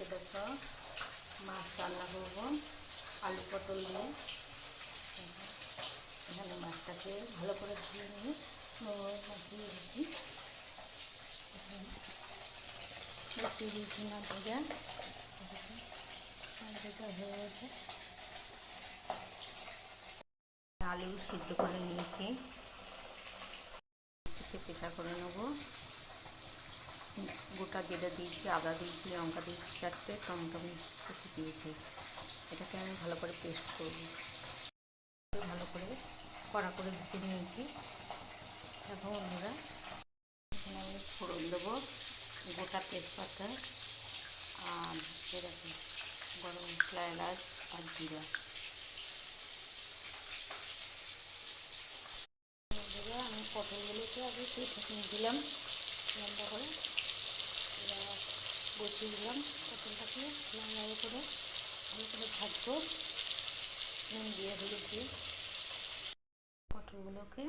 আজকে দেখো মাছ রান্না করবো আলু পটল দিয়ে। এখানে মাছটাকে ভালো করে ধুয়ে নিয়ে নুন দিয়ে দিচ্ছি, বেশি দিচ্ছি না ভেজা ভেজা হয়ে গেছে। আলু সিদ্ধ করে নিয়েছি, একটু পেশা করে নেবো। গোটা জিরে দিয়েছি, আদা দিয়েছি, লঙ্কা দিয়েছি, 4টে টমেটো কুচি দিয়েছি। এটাকে আমি ভালো করে পেস্ট করব। ভালো করে কড়া করে ধুতে নিয়েছি। দেখো বন্ধুরা, এখানে আমি ফোড়ন দেবো গোটা তেজপাতা আর এরকম গরম মশলা, এলাচ আর জিরা। আমি পটলগুলোকে আগে কেটে দিলাম লম্বা করে, এবার বসিয়ে দিলাম পটলটাকে লাল করে ভালো করে ভাজবো নুন দিয়ে হলুদ দিয়ে। পটলগুলোকে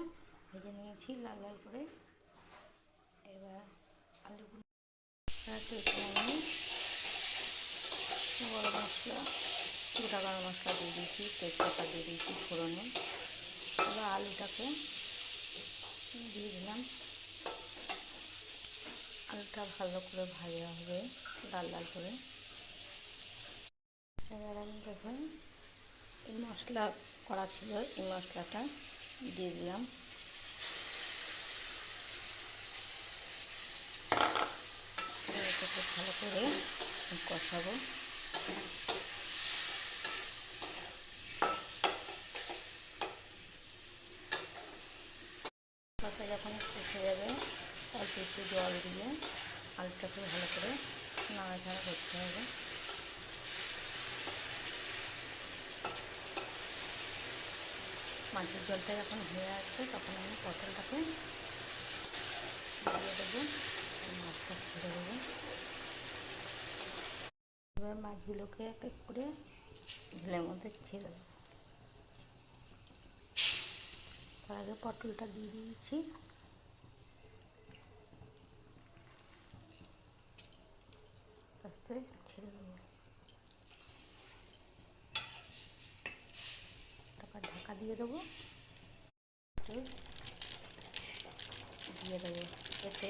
ভেজে নিয়েছি লাল লাল করে। এবার আলুগুলো আমি গরম মশলা, গোটা গরম মশলা দিয়ে দিয়েছি, তেজপাতা দিয়ে দিয়েছি ফোড়নে। এবার আলুটাকে দিয়ে দিলাম। আলুটা ভালো করে ভাজা হবে লাল লাল করে। এবার আমি দেখুন এই মশলা করা ছিল, এই মশলাটা দিয়ে দিলাম। এটাকে ভালো করে কষাবো। কষা যখন কষে যাবে অল্প একটু জল দিয়ে আলুটাকে ভালো করে নাড়াচাড়া করতে হবে। মাছের জলটা যখন হয়ে আসবে তখন আমি পটলটাকে দিয়ে দেবো, মাছটা ছেড়ে দেবো। এবার মাছগুলোকে এক এক করে ঝোলের মধ্যে ছেড়ে দেবো। তার আগে পটলটা দিয়ে দিয়েছি। আস্তে ছেড়ে দেবো, তারপর ঢাকা দিয়ে দেবো দিয়ে দেবো। এতে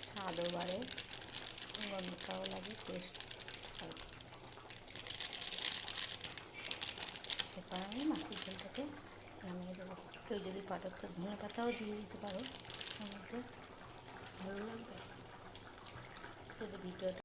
স্বাদও বাড়ে, গন্ধটাও লাগে, টেস্ট হয়। এরপর আমি মাছের ঝোলটাকে নামিয়ে দেবো। কেউ যদি পাটাতে ধনে পাতাও দিয়ে দিতে পারো, আমাদের ভালো লাগবে। যদি ভিডিওটা